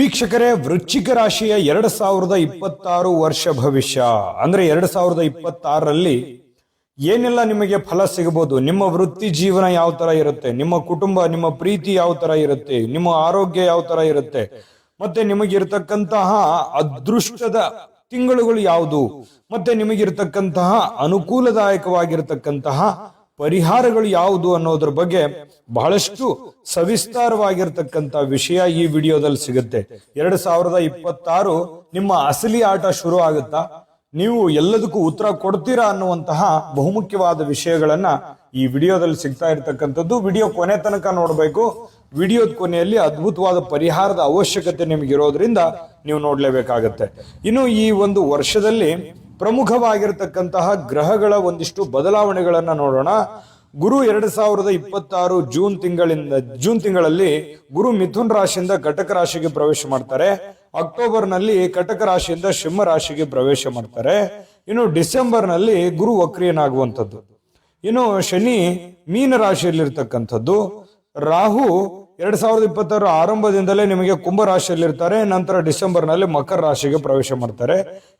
ವೀಕ್ಷಕರೇ, ವೃಶ್ಚಿಕ ರಾಶಿಯ 2026 ವರ್ಷ ಭವಿಷ್ಯ ಅಂದ್ರೆ 2026ರಲ್ಲಿ ಏನೆಲ್ಲ ನಿಮಗೆ ಫಲ ಸಿಗಬಹುದು, ನಿಮ್ಮ ವೃತ್ತಿ ಜೀವನ ಯಾವ ತರ ಇರುತ್ತೆ, ನಿಮ್ಮ ಕುಟುಂಬ, ನಿಮ್ಮ ಪ್ರೀತಿ ಯಾವ ತರ ಇರುತ್ತೆ, ನಿಮ್ಮ ಆರೋಗ್ಯ ಯಾವ ತರ ಇರುತ್ತೆ, ಮತ್ತೆ ನಿಮಗಿರ್ತಕ್ಕಂತಹ ಅದೃಷ್ಟದ ತಿಂಗಳುಗಳು ಯಾವುದು, ಮತ್ತೆ ನಿಮಗಿರ್ತಕ್ಕಂತಹ ಅನುಕೂಲದಾಯಕವಾಗಿರ್ತಕ್ಕಂತಹ ಪರಿಹಾರಗಳು ಯಾವುದು ಅನ್ನೋದ್ರ ಬಗ್ಗೆ ಬಹಳಷ್ಟು ಸವಿಸ್ತಾರವಾಗಿರ್ತಕ್ಕಂಥ ವಿಷಯ ಈ ವಿಡಿಯೋದಲ್ಲಿ ಸಿಗುತ್ತೆ. 2026 ನಿಮ್ಮ ಅಸಲಿ ಆಟ ಶುರು ಆಗುತ್ತಾ, ನೀವು ಎಲ್ಲದಕ್ಕೂ ಉತ್ತರ ಕೊಡ್ತೀರಾ ಅನ್ನುವಂತಹ ಬಹುಮುಖ್ಯವಾದ ವಿಷಯಗಳನ್ನ ಈ ವಿಡಿಯೋದಲ್ಲಿ ಸಿಗ್ತಾ ಇರ್ತಕ್ಕಂಥದ್ದು. ವಿಡಿಯೋ ಕೊನೆ ತನಕ ನೋಡಬೇಕು. ವಿಡಿಯೋದ ಕೊನೆಯಲ್ಲಿ ಅದ್ಭುತವಾದ ಪರಿಹಾರದ ಅವಶ್ಯಕತೆ ನಿಮಗಿರೋದ್ರಿಂದ ನೀವು ನೋಡ್ಲೇಬೇಕಾಗತ್ತೆ. ಇನ್ನು ಈ ಒಂದು ವರ್ಷದಲ್ಲಿ ಪ್ರಮುಖವಾಗಿರ್ತಕ್ಕಂತಹ ಗ್ರಹಗಳ ಒಂದಿಷ್ಟು ಬದಲಾವಣೆಗಳನ್ನ ನೋಡೋಣ. ಗುರು 2026 ಜೂನ್ ತಿಂಗಳಲ್ಲಿ ಗುರು ಮಿಥುನ್ ರಾಶಿಯಿಂದ ಕಟಕ ರಾಶಿಗೆ ಪ್ರವೇಶ ಮಾಡ್ತಾರೆ. ಅಕ್ಟೋಬರ್ ನಲ್ಲಿ ಕಟಕ ರಾಶಿಯಿಂದ ಸಿಂಹ ರಾಶಿಗೆ ಪ್ರವೇಶ ಮಾಡ್ತಾರೆ. ಇನ್ನು ಡಿಸೆಂಬರ್ ನಲ್ಲಿ ಗುರು ವಕ್ರಿಯನಾಗುವಂಥದ್ದು. ಇನ್ನು ಶನಿ ಮೀನ ರಾಶಿಯಲ್ಲಿರ್ತಕ್ಕಂಥದ್ದು. ರಾಹು 2026 ಆರಂಭದಿಂದಲೇ ನಿಮಗೆ ಕುಂಭ ರಾಶಿಯಲ್ಲಿರ್ತಾರೆ. ನಂತರ ಡಿಸೆಂಬರ್ ನಲ್ಲಿ ಮಕರ ರಾಶಿಗೆ ಪ್ರವೇಶ ಮಾಡ್ತಾರೆ.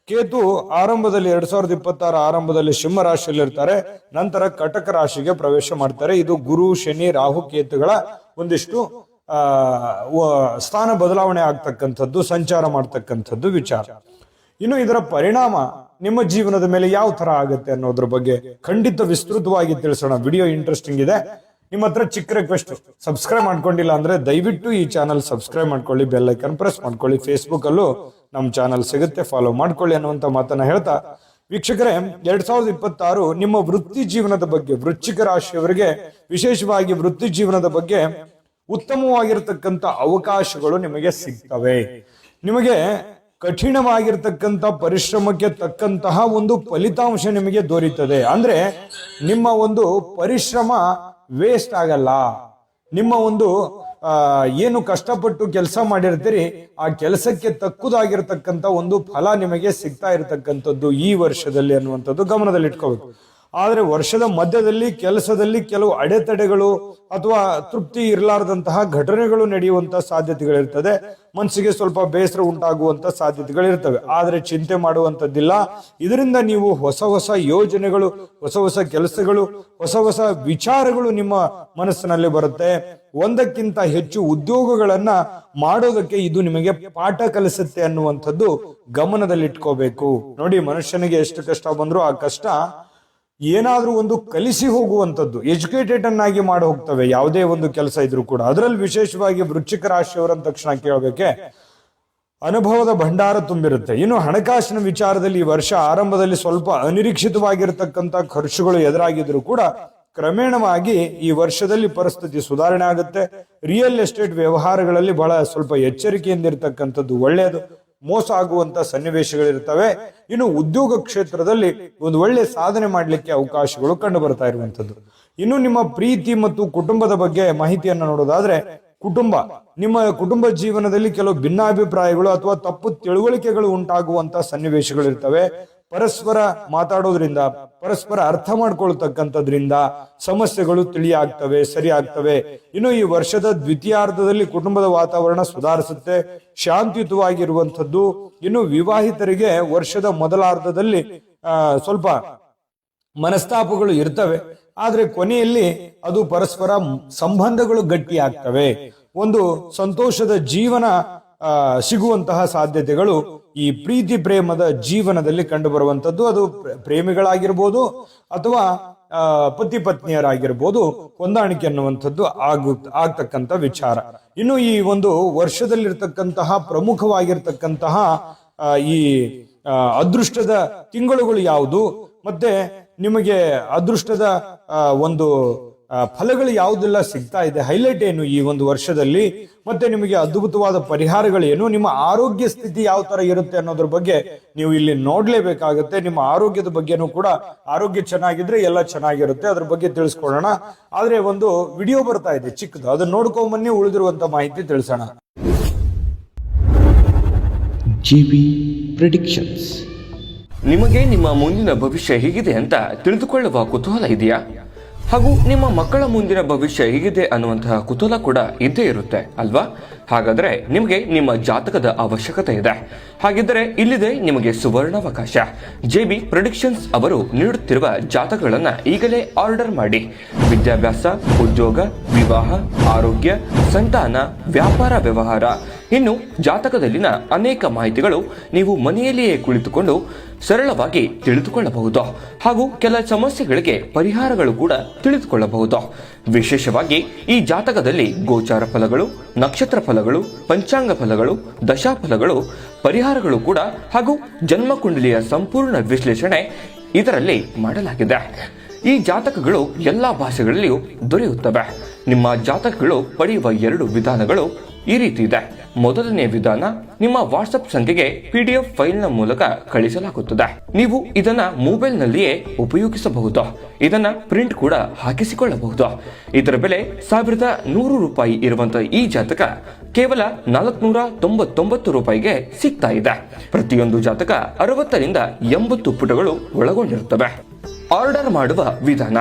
ಕೇತು ಆರಂಭದಲ್ಲಿ 2026 ಆರಂಭದಲ್ಲಿ ಸಿಂಹ ರಾಶಿಯಲ್ಲಿರ್ತಾರೆ. ನಂತರ ಕಟಕ ರಾಶಿಗೆ ಪ್ರವೇಶ ಮಾಡ್ತಾರೆ. ಇದು ಗುರು, ಶನಿ, ರಾಹು, ಕೇತುಗಳ ಒಂದಿಷ್ಟು ಸ್ಥಾನ ಬದಲಾವಣೆ ಆಗ್ತಕ್ಕಂಥದ್ದು, ಸಂಚಾರ ಮಾಡ್ತಕ್ಕಂಥದ್ದು ವಿಚಾರ. ಇನ್ನು ಇದರ ಪರಿಣಾಮ ನಿಮ್ಮ ಜೀವನದ ಮೇಲೆ ಯಾವ ತರ ಆಗುತ್ತೆ ಅನ್ನೋದ್ರ ಬಗ್ಗೆ ಖಂಡಿತ ವಿಸ್ತೃತವಾಗಿ ತಿಳಿಸೋಣ. ವಿಡಿಯೋ ಇಂಟ್ರೆಸ್ಟಿಂಗ್ ಇದೆ. ನಿಮ್ಮ ಹತ್ರ ಚಿಕ್ಕ ರಿಕ್ವೆಸ್ಟ್, ಸಬ್ಸ್ಕ್ರೈಬ್ ಮಾಡ್ಕೊಂಡಿಲ್ಲ ಅಂದ್ರೆ ದಯವಿಟ್ಟು ಈ ಚಾನಲ್ ಸಬ್ಸ್ಕ್ರೈಬ್ ಮಾಡ್ಕೊಳ್ಳಿ, ಬೆಲ್ ಐಕನ್ ಪ್ರೆಸ್ ಮಾಡ್ಕೊಳ್ಳಿ. ಫೇಸ್ಬುಕ್ ಅಲ್ಲೂ ನಮ್ಮ ಚಾನಲ್ ಸಿಗುತ್ತೆ, ಫಾಲೋ ಮಾಡ್ಕೊಳ್ಳಿ ಅನ್ನುವಂತ ಮಾತನ್ನ ಹೇಳ್ತಾ, ವೀಕ್ಷಕರೇ, 2026 ನಿಮ್ಮ ವೃತ್ತಿ ಜೀವನದ ಬಗ್ಗೆ, ವೃಶ್ಚಿಕ ರಾಶಿಯವರಿಗೆ ವಿಶೇಷವಾಗಿ ವೃತ್ತಿ ಜೀವನದ ಬಗ್ಗೆ ಉತ್ತಮವಾಗಿರ್ತಕ್ಕಂಥ ಅವಕಾಶಗಳು ನಿಮಗೆ ಸಿಗ್ತವೆ. ನಿಮಗೆ ಕಠಿಣವಾಗಿರ್ತಕ್ಕಂಥ ಪರಿಶ್ರಮಕ್ಕೆ ತಕ್ಕಂತಹ ಒಂದು ಫಲಿತಾಂಶ ನಿಮಗೆ ದೊರೀತದೆ. ಅಂದ್ರೆ ನಿಮ್ಮ ಒಂದು ಪರಿಶ್ರಮ ವೇಸ್ಟ್ ಆಗಲ್ಲ. ನಿಮ್ಮ ಒಂದು ಏನು ಕಷ್ಟಪಟ್ಟು ಕೆಲಸ ಮಾಡಿರ್ತೀರಿ ಆ ಕೆಲಸಕ್ಕೆ ತಕ್ಕುದಾಗಿರ್ತಕ್ಕಂಥ ಒಂದು ಫಲ ನಿಮಗೆ ಸಿಗ್ತಾ ಇರತಕ್ಕಂಥದ್ದು ಈ ವರ್ಷದಲ್ಲಿ ಅನ್ನುವಂಥದ್ದು ಗಮನದಲ್ಲಿ ಇಟ್ಕೋಬೇಕು. ಆದ್ರೆ ವರ್ಷದ ಮಧ್ಯದಲ್ಲಿ ಕೆಲಸದಲ್ಲಿ ಕೆಲವು ಅಡೆತಡೆಗಳು ಅಥವಾ ತೃಪ್ತಿ ಇರಲಾರದಂತಹ ಘಟನೆಗಳು ನಡೆಯುವಂತ ಸಾಧ್ಯತೆಗಳಿರ್ತದೆ. ಮನಸ್ಸಿಗೆ ಸ್ವಲ್ಪ ಬೇಸರ ಉಂಟಾಗುವಂತ ಸಾಧ್ಯತೆಗಳಿರ್ತವೆ. ಆದ್ರೆ ಚಿಂತೆ ಮಾಡುವಂತದ್ದಿಲ್ಲ. ಇದರಿಂದ ನೀವು ಹೊಸ ಹೊಸ ಯೋಜನೆಗಳು, ಹೊಸ ಹೊಸ ಕೆಲಸಗಳು, ಹೊಸ ಹೊಸ ವಿಚಾರಗಳು ನಿಮ್ಮ ಮನಸ್ಸಿನಲ್ಲಿ ಬರುತ್ತೆ. ಒಂದಕ್ಕಿಂತ ಹೆಚ್ಚು ಉದ್ಯೋಗಗಳನ್ನ ಮಾಡೋದಕ್ಕೆ ಇದು ನಿಮಗೆ ಪಾಠ ಕಲಿಸುತ್ತೆ ಅನ್ನುವಂಥದ್ದು ಗಮನದಲ್ಲಿಟ್ಕೋಬೇಕು. ನೋಡಿ, ಮನುಷ್ಯನಿಗೆ ಎಷ್ಟು ಕಷ್ಟ ಬಂದ್ರು ಆ ಕಷ್ಟ ಏನಾದ್ರೂ ಒಂದು ಕಲಿಸಿ ಹೋಗುವಂಥದ್ದು, ಎಜುಕೇಟೆಡ್ ಅನ್ನಾಗಿ ಮಾಡಿ ಹೋಗ್ತವೆ ಯಾವುದೇ ಒಂದು ಕೆಲಸ ಇದ್ರೂ ಕೂಡ. ಅದರಲ್ಲಿ ವಿಶೇಷವಾಗಿ ವೃಶ್ಚಿಕ ರಾಶಿಯವರ ತಕ್ಷಣ ಕೇಳಬೇಕೆ, ಅನುಭವದ ಭಂಡಾರ ತುಂಬಿರುತ್ತೆ. ಇನ್ನು ಹಣಕಾಸಿನ ವಿಚಾರದಲ್ಲಿ ಈ ವರ್ಷ ಆರಂಭದಲ್ಲಿ ಸ್ವಲ್ಪ ಅನಿರೀಕ್ಷಿತವಾಗಿರ್ತಕ್ಕಂಥ ಖರ್ಚುಗಳು ಎದುರಾಗಿದ್ರು ಕೂಡ ಕ್ರಮೇಣವಾಗಿ ಈ ವರ್ಷದಲ್ಲಿ ಪರಿಸ್ಥಿತಿ ಸುಧಾರಣೆ ಆಗುತ್ತೆ. ರಿಯಲ್ ಎಸ್ಟೇಟ್ ವ್ಯವಹಾರಗಳಲ್ಲಿ ಬಹಳ ಸ್ವಲ್ಪ ಎಚ್ಚರಿಕೆಯಿಂದ ಇರತಕ್ಕಂಥದ್ದು ಒಳ್ಳೆಯದು. ಮೋಸ ಆಗುವಂತ ಸನ್ನಿವೇಶಗಳಿರ್ತವೆ. ಇನ್ನು ಉದ್ಯೋಗ ಕ್ಷೇತ್ರದಲ್ಲಿ ಒಂದು ಒಳ್ಳೆ ಸಾಧನೆ ಮಾಡಲಿಕ್ಕೆ ಅವಕಾಶಗಳು ಕಂಡು ಬರ್ತಾ ಇರುವಂತದ್ದು. ಇನ್ನು ನಿಮ್ಮ ಪ್ರೀತಿ ಮತ್ತು ಕುಟುಂಬದ ಬಗ್ಗೆ ಮಾಹಿತಿಯನ್ನು ನೋಡೋದಾದ್ರೆ, ನಿಮ್ಮ ಕುಟುಂಬ ಜೀವನದಲ್ಲಿ ಕೆಲವು ಭಿನ್ನಾಭಿಪ್ರಾಯಗಳು ಅಥವಾ ತಪ್ಪು ತಿಳುವಳಿಕೆಗಳು ಉಂಟಾಗುವಂತ ಸನ್ನಿವೇಶಗಳಿರ್ತವೆ. ಪರಸ್ಪರ ಮಾತಾಡೋದ್ರಿಂದ, ಪರಸ್ಪರ ಅರ್ಥ ಮಾಡ್ಕೊಳ್ತಕ್ಕಂಥದ್ರಿಂದ ಸಮಸ್ಯೆಗಳು ತಿಳಿಯಾಗ್ತವೆ, ಸರಿ ಆಗ್ತವೆ. ಇನ್ನು ಈ ವರ್ಷದ ದ್ವಿತೀಯಾರ್ಧದಲ್ಲಿ ಕುಟುಂಬದ ವಾತಾವರಣ ಸುಧಾರಿಸುತ್ತೆ, ಶಾಂತಿಯುತವಾಗಿರುವಂಥದ್ದು. ಇನ್ನು ವಿವಾಹಿತರಿಗೆ ವರ್ಷದ ಮೊದಲಾರ್ಧದಲ್ಲಿ ಸ್ವಲ್ಪ ಮನಸ್ತಾಪಗಳು ಇರ್ತವೆ. ಆದ್ರೆ ಕೊನೆಯಲ್ಲಿ ಅದು ಪರಸ್ಪರ ಸಂಬಂಧಗಳು ಗಟ್ಟಿ ಆಗ್ತವೆ. ಒಂದು ಸಂತೋಷದ ಜೀವನ ಸಿಗುವಂತಹ ಸಾಧ್ಯತೆಗಳು ಈ ಪ್ರೀತಿ ಪ್ರೇಮದ ಜೀವನದಲ್ಲಿ ಕಂಡು ಬರುವಂತದ್ದು. ಅದು ಪ್ರೇಮಿಗಳಾಗಿರ್ಬೋದು ಅಥವಾ ಪತಿ ಪತ್ನಿಯರಾಗಿರ್ಬೋದು, ಹೊಂದಾಣಿಕೆ ಅನ್ನುವಂಥದ್ದು ಆಗ್ತಕ್ಕಂಥ ವಿಚಾರ. ಇನ್ನು ಈ ಒಂದು ವರ್ಷದಲ್ಲಿರ್ತಕ್ಕಂತಹ ಪ್ರಮುಖವಾಗಿರ್ತಕ್ಕಂತಹ ಈ ಅದೃಷ್ಟದ ತಿಂಗಳುಗಳು ಯಾವುದು, ಮತ್ತೆ ನಿಮಗೆ ಅದೃಷ್ಟದ ಒಂದು ಫಲಗಳು ಯಾವುದೆಲ್ಲ ಸಿಗ್ತಾ ಇದೆ, ಹೈಲೈಟ್ ಏನು ಈ ಒಂದು ವರ್ಷದಲ್ಲಿ, ಮತ್ತೆ ನಿಮಗೆ ಅದ್ಭುತವಾದ ಪರಿಹಾರಗಳೇನು, ನಿಮ್ಮ ಆರೋಗ್ಯ ಸ್ಥಿತಿ ಯಾವ ತರ ಇರುತ್ತೆ ಅನ್ನೋದ್ರ ಬಗ್ಗೆ ನೀವು ಇಲ್ಲಿ ನೋಡ್ಲೇಬೇಕಾಗುತ್ತೆ. ನಿಮ್ಮ ಆರೋಗ್ಯದ ಬಗ್ಗೆನೂ ಕೂಡ, ಆರೋಗ್ಯ ಚೆನ್ನಾಗಿದ್ರೆ ಎಲ್ಲ ಚೆನ್ನಾಗಿರುತ್ತೆ, ಅದ್ರ ಬಗ್ಗೆ ತಿಳಿಸ್ಕೊಳ್ಳೋಣ. ಆದ್ರೆ ಒಂದು ವಿಡಿಯೋ ಬರ್ತಾ ಇದೆ ಚಿಕ್ಕದು, ಅದನ್ನ ನೋಡ್ಕೊಂಬನ್ನಿ, ಉಳಿದಿರುವಂತ ಮಾಹಿತಿ ತಿಳಿಸೋಣ. GV predictions. ನಿಮಗೆ ನಿಮ್ಮ ಮುಂದಿನ ಭವಿಷ್ಯ ಹೇಗಿದೆ ಅಂತ ತಿಳಿದುಕೊಳ್ಳುವ ಕುತೂಹಲ ಇದೆಯಾ? ಹಾಗೂ ನಿಮ್ಮ ಮಕ್ಕಳ ಮುಂದಿನ ಭವಿಷ್ಯ ಹೇಗಿದೆ ಅನ್ನುವಂತಹ ಕುತೂಹಲ ಕೂಡ ಇದ್ದೇ ಇರುತ್ತೆ ಅಲ್ವಾ? ಹಾಗಾದರೆ ನಿಮಗೆ ನಿಮ್ಮ ಜಾತಕದ ಅವಶ್ಯಕತೆ ಇದೆ. ಹಾಗಿದ್ದರೆ ಇಲ್ಲಿದೆ ನಿಮಗೆ ಸುವರ್ಣಾವಕಾಶ. JB ಪ್ರೆಡಿಕ್ಷನ್ಸ್ ಅವರು ನೀಡುತ್ತಿರುವ ಜಾತಕಗಳನ್ನು ಈಗಲೇ ಆರ್ಡರ್ ಮಾಡಿ. ವಿದ್ಯಾಭ್ಯಾಸ, ಉದ್ಯೋಗ, ವಿವಾಹ, ಆರೋಗ್ಯ, ಸಂತಾನ, ವ್ಯಾಪಾರ ವ್ಯವಹಾರ, ಇನ್ನು ಜಾತಕದಲ್ಲಿನ ಅನೇಕ ಮಾಹಿತಿಗಳು ನೀವು ಮನೆಯಲ್ಲಿಯೇ ಕುಳಿತುಕೊಂಡು ಸರಳವಾಗಿ ತಿಳಿದುಕೊಳ್ಳಬಹುದು. ಹಾಗೂ ಕೆಲ ಸಮಸ್ಯೆಗಳಿಗೆ ಪರಿಹಾರಗಳು ಕೂಡ ತಿಳಿದುಕೊಳ್ಳಬಹುದು. ವಿಶೇಷವಾಗಿ ಈ ಜಾತಕದಲ್ಲಿ ಗೋಚಾರ ಫಲಗಳು, ನಕ್ಷತ್ರ ಫಲಗಳು, ಪಂಚಾಂಗ ಫಲಗಳು, ದಶಾಫಲಗಳು, ಪರಿಹಾರಗಳು ಕೂಡ ಹಾಗೂ ಜನ್ಮಕುಂಡಲಿಯ ಸಂಪೂರ್ಣ ವಿಶ್ಲೇಷಣೆ ಇದರಲ್ಲಿ ಮಾಡಲಾಗಿದೆ. ಈ ಜಾತಕಗಳು ಎಲ್ಲಾ ಭಾಷೆಗಳಲ್ಲಿಯೂ ದೊರೆಯುತ್ತವೆ. ನಿಮ್ಮ ಜಾತಕಗಳು ಪಡೆಯುವ 2 ವಿಧಾನಗಳು ಈ ರೀತಿ ಇದೆ. ಮೊದಲನೇ ವಿಧಾನ, ನಿಮ್ಮ ವಾಟ್ಸ್ಆಪ್ ಸಂಖ್ಯೆಗೆ PDF ಫೈಲ್ನ ಮೂಲಕ ಕಳಿಸಲಾಗುತ್ತದೆ. ನೀವು ಇದನ್ನ ಮೊಬೈಲ್ನಲ್ಲಿಯೇ ಉಪಯೋಗಿಸಬಹುದು. ಇದನ್ನ ಪ್ರಿಂಟ್ ಕೂಡ ಹಾಕಿಸಿಕೊಳ್ಳಬಹುದು. ಇದರ ಬೆಲೆ 1100 ರೂಪಾಯಿ ಇರುವಂತಹ ಈ ಜಾತಕ ಕೇವಲ 499 ರೂಪಾಯಿಗೆ ಸಿಗ್ತಾ ಇದೆ. ಪ್ರತಿಯೊಂದು ಜಾತಕ 60 ರಿಂದ 80 ಪುಟಗಳು ಒಳಗೊಂಡಿರುತ್ತವೆ. ಆರ್ಡರ್ ಮಾಡುವ ವಿಧಾನ: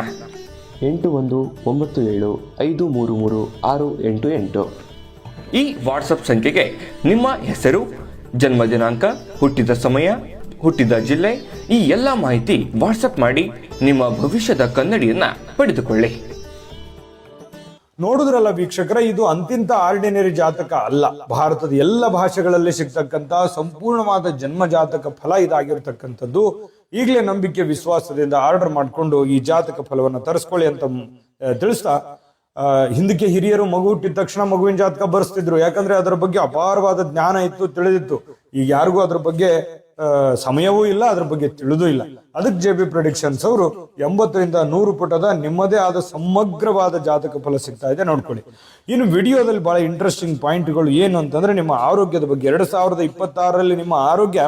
8197533688. ಈ ವಾಟ್ಸಪ್ ಸಂಖ್ಯೆಗೆ ನಿಮ್ಮ ಹೆಸರು, ಜನ್ಮ ದಿನಾಂಕ, ಹುಟ್ಟಿದ ಸಮಯ, ಹುಟ್ಟಿದ ಜಿಲ್ಲೆ, ಈ ಎಲ್ಲ ಮಾಹಿತಿ ವಾಟ್ಸಪ್ ಮಾಡಿ ನಿಮ್ಮ ಭವಿಷ್ಯದ ಕನ್ನಡಿಯನ್ನ ಪಡೆದುಕೊಳ್ಳಿ. ನೋಡುದ್ರಲ್ಲ ವೀಕ್ಷಕರ, ಇದು ಅಂತಿಂತ ಆರ್ಡಿನರಿ ಜಾತಕ ಅಲ್ಲ. ಭಾರತದ ಎಲ್ಲ ಭಾಷೆಗಳಲ್ಲಿ ಸಿಗ್ತಕ್ಕಂತ ಸಂಪೂರ್ಣವಾದ ಜನ್ಮ ಜಾತಕ ಫಲ ಇದಾಗಿರ್ತಕ್ಕಂಥದ್ದು. ಈಗಲೇ ನಂಬಿಕೆ ವಿಶ್ವಾಸದಿಂದ ಆರ್ಡರ್ ಮಾಡಿಕೊಂಡು ಈ ಜಾತಕ ಫಲವನ್ನು ತರಿಸ್ಕೊಳ್ಳಿ ಅಂತ ತಿಳಿಸ್ತಾ, ಹಿಂದಕ್ಕೆ ಹಿರಿಯರು ಮಗು ಹುಟ್ಟಿದ ತಕ್ಷಣ ಮಗುವಿನ ಜಾತಕ ಬರೆಸ್ತಿದ್ರು. ಯಾಕಂದ್ರೆ ಅದರ ಬಗ್ಗೆ ಅಪಾರವಾದ ಜ್ಞಾನ ಇತ್ತು, ತಿಳಿದಿತ್ತು. ಈಗ ಯಾರಿಗೂ ಅದ್ರ ಬಗ್ಗೆ ಸಮಯವೂ ಇಲ್ಲ, ಅದ್ರ ಬಗ್ಗೆ ತಿಳಿದೂ ಇಲ್ಲ. ಅದಕ್ಕೆ JB ಪ್ರೆಡಿಕ್ಷನ್ಸ್ ಅವರು 80 ರಿಂದ 100 ಪುಟದ ನಿಮ್ಮದೇ ಆದ ಸಮಗ್ರವಾದ ಜಾತಕ ಫಲ ಸಿಗ್ತಾ ಇದೆ, ನೋಡ್ಕೊಳ್ಳಿ. ಇನ್ನು ವಿಡಿಯೋದಲ್ಲಿ ಬಹಳ ಇಂಟ್ರೆಸ್ಟಿಂಗ್ ಪಾಯಿಂಟ್ಗಳು ಏನು ಅಂತಂದ್ರೆ, ನಿಮ್ಮ ಆರೋಗ್ಯದ ಬಗ್ಗೆ. 2026ರಲ್ಲಿ ನಿಮ್ಮ ಆರೋಗ್ಯ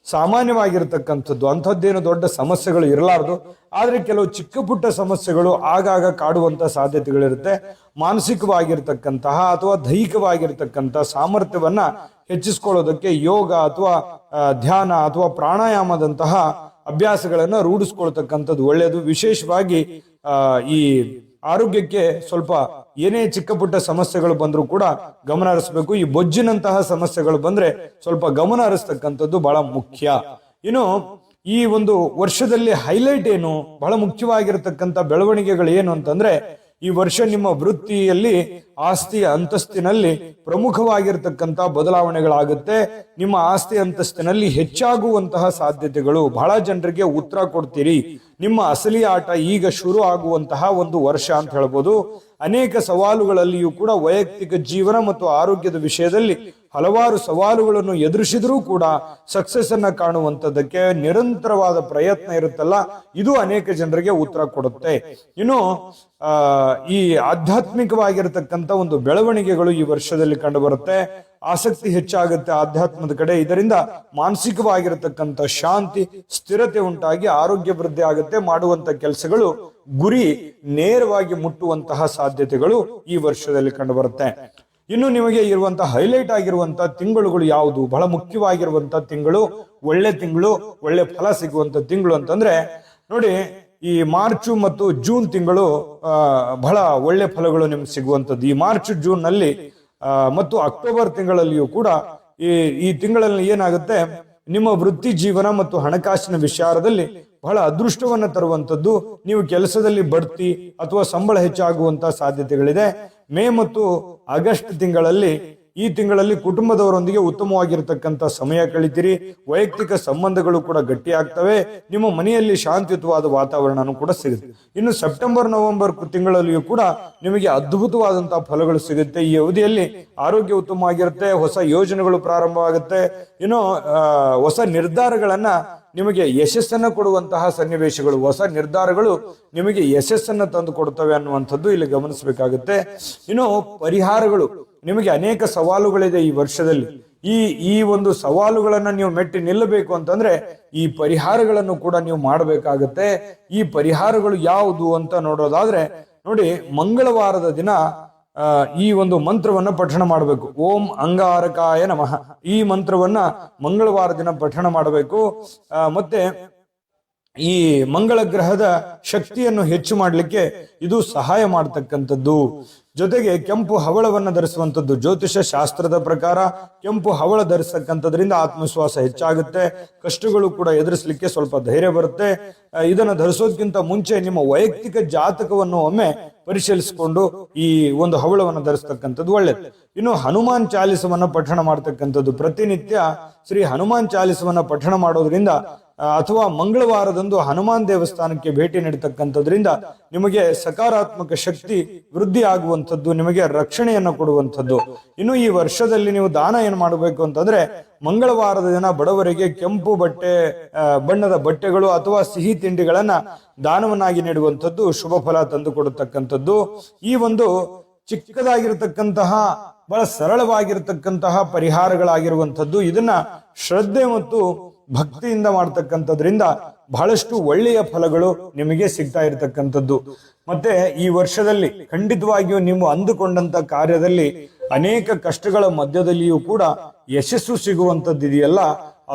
ಸಾಮಾನ್ಯವಾಗಿರ್ತಕ್ಕಂಥದ್ದು, ಅಂಥದ್ದೇನು ದೊಡ್ಡ ಸಮಸ್ಯೆಗಳು ಇರಲಾರದು. ಆದ್ರೆ ಕೆಲವು ಚಿಕ್ಕ ಪುಟ್ಟ ಸಮಸ್ಯೆಗಳು ಆಗಾಗ ಕಾಡುವಂತ ಸಾಧ್ಯತೆಗಳಿರುತ್ತೆ. ಮಾನಸಿಕವಾಗಿರ್ತಕ್ಕಂತಹ ಅಥವಾ ದೈಹಿಕವಾಗಿರ್ತಕ್ಕಂಥ ಸಾಮರ್ಥ್ಯವನ್ನ ಹೆಚ್ಚಿಸ್ಕೊಳ್ಳೋದಕ್ಕೆ ಯೋಗ ಅಥವಾ ಧ್ಯಾನ ಅಥವಾ ಪ್ರಾಣಾಯಾಮದಂತಹ ಅಭ್ಯಾಸಗಳನ್ನ ರೂಢಿಸ್ಕೊಳ್ತಕ್ಕಂಥದ್ದು ಒಳ್ಳೆಯದು. ವಿಶೇಷವಾಗಿ ಈ ಆರೋಗ್ಯಕ್ಕೆ ಸ್ವಲ್ಪ ಏನೇ ಚಿಕ್ಕ ಪುಟ್ಟ ಸಮಸ್ಯೆಗಳು ಬಂದರೂ ಕೂಡ ಗಮನ ಹರಿಸಬೇಕು. ಈ ಬೊಜ್ಜಿನಂತಹ ಸಮಸ್ಯೆಗಳು ಬಂದ್ರೆ ಸ್ವಲ್ಪ ಗಮನ ಹರಿಸ್ತಕ್ಕಂಥದ್ದು ಬಹಳ ಮುಖ್ಯ. ಇನ್ನು ಈ ಒಂದು ವರ್ಷದಲ್ಲಿ ಹೈಲೈಟ್ ಏನು, ಬಹಳ ಮುಖ್ಯವಾಗಿರತಕ್ಕಂಥ ಬೆಳವಣಿಗೆಗಳು ಏನು ಅಂತಂದ್ರೆ, ಈ ವರ್ಷ ನಿಮ್ಮ ವೃತ್ತಿಯಲ್ಲಿ ಆಸ್ತಿ ಅಂತಸ್ತಿನಲ್ಲಿ ಪ್ರಮುಖವಾಗಿರ್ತಕ್ಕಂಥ ಬದಲಾವಣೆಗಳಾಗುತ್ತೆ. ನಿಮ್ಮ ಆಸ್ತಿ ಅಂತಸ್ತಿನಲ್ಲಿ ಹೆಚ್ಚಾಗುವಂತಹ ಸಾಧ್ಯತೆಗಳು. ಬಹಳ ಜನರಿಗೆ ಉತ್ತರ ಕೊಡ್ತೀರಿ. ನಿಮ್ಮ ಅಸಲಿ ಆಟ ಈಗ ಶುರು ಆಗುವಂತಹ ಒಂದು ವರ್ಷ ಅಂತ ಹೇಳ್ಬೋದು. ಅನೇಕ ಸವಾಲುಗಳಲ್ಲಿಯೂ ಕೂಡ ವೈಯಕ್ತಿಕ ಜೀವನ ಮತ್ತು ಆರೋಗ್ಯದ ವಿಷಯದಲ್ಲಿ ಹಲವಾರು ಸವಾಲುಗಳನ್ನು ಎದುರಿಸಿದ್ರೂ ಕೂಡ ಸಕ್ಸಸ್ ಅನ್ನ ಕಾಣುವಂತದಕ್ಕೆ ನಿರಂತರವಾದ ಪ್ರಯತ್ನ ಇರುತ್ತಲ್ಲ, ಇದು ಅನೇಕ ಜನರಿಗೆ ಉತ್ತರ ಕೊಡುತ್ತೆ. ಇನ್ನು ಈ ಆಧ್ಯಾತ್ಮಿಕವಾಗಿರತಕ್ಕಂಥ ಒಂದು ಬೆಳವಣಿಗೆಗಳು ಈ ವರ್ಷದಲ್ಲಿ ಕಂಡು ಬರುತ್ತೆ. ಆಸಕ್ತಿ ಹೆಚ್ಚಾಗುತ್ತೆ ಆಧ್ಯಾತ್ಮದ ಕಡೆ. ಇದರಿಂದ ಮಾನಸಿಕವಾಗಿರತಕ್ಕಂಥ ಶಾಂತಿ, ಸ್ಥಿರತೆ ಉಂಟಾಗಿ ಆರೋಗ್ಯ ವೃದ್ಧಿ ಆಗುತ್ತೆ. ಮಾಡುವಂತ ಕೆಲಸಗಳು ಗುರಿ ನೇರವಾಗಿ ಮುಟ್ಟುವಂತಹ ಸಾಧ್ಯತೆಗಳು ಈ ವರ್ಷದಲ್ಲಿ ಕಂಡು ಬರುತ್ತೆ. ಇನ್ನು ನಿಮಗೆ ಇರುವಂತಹ ಹೈಲೈಟ್ ಆಗಿರುವಂತಹ ತಿಂಗಳುಗಳು ಯಾವುದು, ಬಹಳ ಮುಖ್ಯವಾಗಿರುವಂತಹ ತಿಂಗಳು, ಒಳ್ಳೆ ತಿಂಗಳು, ಒಳ್ಳೆ ಫಲ ಸಿಗುವಂತ ತಿಂಗಳು ಅಂತಂದ್ರೆ ನೋಡಿ, ಈ ಮಾರ್ಚ್ ಮತ್ತು ಜೂನ್ ತಿಂಗಳು ಬಹಳ ಒಳ್ಳೆ ಫಲಗಳು ನಿಮ್ಗೆ ಸಿಗುವಂತದ್ದು. ಈ ಮಾರ್ಚ್ ಜೂನ್ ನಲ್ಲಿ ಮತ್ತು ಅಕ್ಟೋಬರ್ ತಿಂಗಳಲ್ಲಿಯೂ ಕೂಡ ಈ ತಿಂಗಳಲ್ಲಿ ಏನಾಗುತ್ತೆ, ನಿಮ್ಮ ವೃತ್ತಿ ಜೀವನ ಮತ್ತು ಹಣಕಾಸಿನ ವಿಚಾರದಲ್ಲಿ ಬಹಳ ಅದೃಷ್ಟವನ್ನ ತರುವಂತದ್ದು. ನೀವು ಕೆಲಸದಲ್ಲಿ ಬಡ್ತಿ ಅಥವಾ ಸಂಬಳ ಹೆಚ್ಚಾಗುವಂತಹ ಸಾಧ್ಯತೆಗಳಿದೆ. ಮೇ ಮತ್ತು ಆಗಸ್ಟ್ ತಿಂಗಳಲ್ಲಿ, ಈ ತಿಂಗಳಲ್ಲಿ ಕುಟುಂಬದವರೊಂದಿಗೆ ಉತ್ತಮವಾಗಿರತಕ್ಕಂಥ ಸಮಯ ಕಳಿತೀರಿ. ವೈಯಕ್ತಿಕ ಸಂಬಂಧಗಳು ಕೂಡ ಗಟ್ಟಿಯಾಗ್ತವೆ. ನಿಮ್ಮ ಮನೆಯಲ್ಲಿ ಶಾಂತಿಯುತವಾದ ವಾತಾವರಣನೂ ಕೂಡ ಸಿಗುತ್ತೆ. ಇನ್ನು ಸೆಪ್ಟೆಂಬರ್ ನವೆಂಬರ್ ತಿಂಗಳಲ್ಲಿಯೂ ಕೂಡ ನಿಮಗೆ ಅದ್ಭುತವಾದಂತಹ ಫಲಗಳು ಸಿಗುತ್ತೆ. ಈ ಅವಧಿಯಲ್ಲಿ ಆರೋಗ್ಯ ಉತ್ತಮವಾಗಿರುತ್ತೆ. ಹೊಸ ಯೋಜನೆಗಳು ಪ್ರಾರಂಭವಾಗುತ್ತೆ. ಇನ್ನು ಹೊಸ ನಿರ್ಧಾರಗಳನ್ನ ನಿಮಗೆ ಯಶಸ್ಸನ್ನ ಕೊಡುವಂತಹ ಸನ್ನಿವೇಶಗಳು, ಹೊಸ ನಿರ್ಧಾರಗಳು ನಿಮಗೆ ಯಶಸ್ಸನ್ನ ತಂದು ಕೊಡುತ್ತವೆ ಅನ್ನುವಂಥದ್ದು ಇಲ್ಲಿ ಗಮನಿಸಬೇಕಾಗುತ್ತೆ. ಇನ್ನು ಪರಿಹಾರಗಳು, ನಿಮಗೆ ಅನೇಕ ಸವಾಲುಗಳಿದೆ ಈ ವರ್ಷದಲ್ಲಿ. ಈ ಒಂದು ಸವಾಲುಗಳನ್ನ ನೀವು ಮೆಟ್ಟಿ ನಿಲ್ಲಬೇಕು ಅಂತಂದ್ರೆ ಈ ಪರಿಹಾರಗಳನ್ನು ಕೂಡ ನೀವು ಮಾಡಬೇಕಾಗತ್ತೆ. ಈ ಪರಿಹಾರಗಳು ಯಾವುದು ಅಂತ ನೋಡೋದಾದ್ರೆ ನೋಡಿ, ಮಂಗಳವಾರದ ದಿನ ಈ ಒಂದು ಮಂತ್ರವನ್ನ ಪಠಣ ಮಾಡಬೇಕು. ಓಂ ಅಂಗಾರಕಾಯ ನಮಃ. ಈ ಮಂತ್ರವನ್ನ ಮಂಗಳವಾರ ದಿನ ಪಠಣ ಮಾಡಬೇಕು. ಮತ್ತೆ ಈ ಮಂಗಳ ಗ್ರಹದ ಶಕ್ತಿಯನ್ನು ಹೆಚ್ಚು ಮಾಡಲಿಕ್ಕೆ ಇದು ಸಹಾಯ ಮಾಡತಕ್ಕಂಥದ್ದು. ಜೊತೆಗೆ ಕೆಂಪು ಹವಳವನ್ನು ಧರಿಸುವಂಥದ್ದು. ಜ್ಯೋತಿಷ ಶಾಸ್ತ್ರದ ಪ್ರಕಾರ ಕೆಂಪು ಹವಳ ಧರಿಸತಕ್ಕಂಥದ್ರಿಂದ ಆತ್ಮವಿಶ್ವಾಸ ಹೆಚ್ಚಾಗುತ್ತೆ, ಕಷ್ಟಗಳು ಕೂಡ ಎದುರಿಸಲಿಕ್ಕೆ ಸ್ವಲ್ಪ ಧೈರ್ಯ ಬರುತ್ತೆ. ಇದನ್ನು ಧರಿಸೋದಕ್ಕಿಂತ ಮುಂಚೆ ನಿಮ್ಮ ವೈಯಕ್ತಿಕ ಜಾತಕವನ್ನು ಒಮ್ಮೆ ಪರಿಶೀಲಿಸಿಕೊಂಡು ಈ ಒಂದು ಹವಳವನ್ನು ಧರಿಸ್ತಕ್ಕಂಥದ್ದು ಒಳ್ಳೆಯದು. ಇನ್ನು ಹನುಮಾನ್ ಚಾಲಿಸವನ್ನ ಪಠಣ ಮಾಡ್ತಕ್ಕಂಥದ್ದು. ಪ್ರತಿನಿತ್ಯ ಶ್ರೀ ಹನುಮಾನ್ ಚಾಲಿಸವನ್ನ ಪಠಣ ಮಾಡೋದ್ರಿಂದ ಅಥವಾ ಮಂಗಳವಾರದಂದು ಹನುಮಾನ್ ದೇವಸ್ಥಾನಕ್ಕೆ ಭೇಟಿ ನೀಡತಕ್ಕಂಥದ್ರಿಂದ ನಿಮಗೆ ಸಕಾರಾತ್ಮಕ ಶಕ್ತಿ ವೃದ್ಧಿ ಆಗುವಂಥದ್ದು, ನಿಮಗೆ ರಕ್ಷಣೆಯನ್ನು ಕೊಡುವಂಥದ್ದು. ಇನ್ನು ಈ ವರ್ಷದಲ್ಲಿ ನೀವು ದಾನ ಏನು ಮಾಡಬೇಕು ಅಂತಂದ್ರೆ, ಮಂಗಳವಾರದ ದಿನ ಬಡವರಿಗೆ ಕೆಂಪು ಬಣ್ಣದ ಬಟ್ಟೆಗಳು ಅಥವಾ ಸಿಹಿ ತಿಂಡಿಗಳನ್ನ ದಾನವನ್ನಾಗಿ ನೀಡುವಂಥದ್ದು ಶುಭ ಫಲ ತಂದು ಕೊಡತಕ್ಕಂಥದ್ದು. ಈ ಒಂದು ಚಿಕ್ಕದಾಗಿರತಕ್ಕಂತಹ ಬಹಳ ಸರಳವಾಗಿರತಕ್ಕಂತಹ ಪರಿಹಾರಗಳಾಗಿರುವಂಥದ್ದು. ಇದನ್ನ ಶ್ರದ್ಧೆ ಮತ್ತು ಭಕ್ತಿಯಿಂದ ಮಾಡ್ತಕ್ಕಂಥದ್ರಿಂದ ಬಹಳಷ್ಟು ಒಳ್ಳೆಯ ಫಲಗಳು ನಿಮಗೆ ಸಿಗ್ತಾ ಇರತಕ್ಕಂಥದ್ದು. ಮತ್ತೆ ಈ ವರ್ಷದಲ್ಲಿ ಖಂಡಿತವಾಗಿಯೂ ನೀವು ಅಂದುಕೊಂಡಂತ ಕಾರ್ಯದಲ್ಲಿ ಅನೇಕ ಕಷ್ಟಗಳ ಮಧ್ಯದಲ್ಲಿಯೂ ಕೂಡ ಯಶಸ್ಸು ಸಿಗುವಂಥದ್ದು ಇದೆಯಲ್ಲ,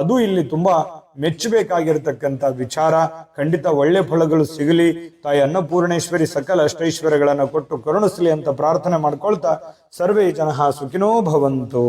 ಅದು ಇಲ್ಲಿ ತುಂಬಾ ಮೆಚ್ಚಬೇಕಾಗಿರ್ತಕ್ಕಂಥ ವಿಚಾರ. ಖಂಡಿತ ಒಳ್ಳೆ ಫಲಗಳು ಸಿಗಲಿ. ತಾಯಿ ಅನ್ನಪೂರ್ಣೇಶ್ವರಿ ಸಕಲ ಅಷ್ಟೈಶ್ವರ್ಯಗಳನ್ನು ಕೊಟ್ಟು ಕರುಣಿಸಲಿ ಅಂತ ಪ್ರಾರ್ಥನೆ ಮಾಡ್ಕೊಳ್ತಾ ಸರ್ವೇ ಜನಃ ಸುಖಿನೋ ಭವಂತು.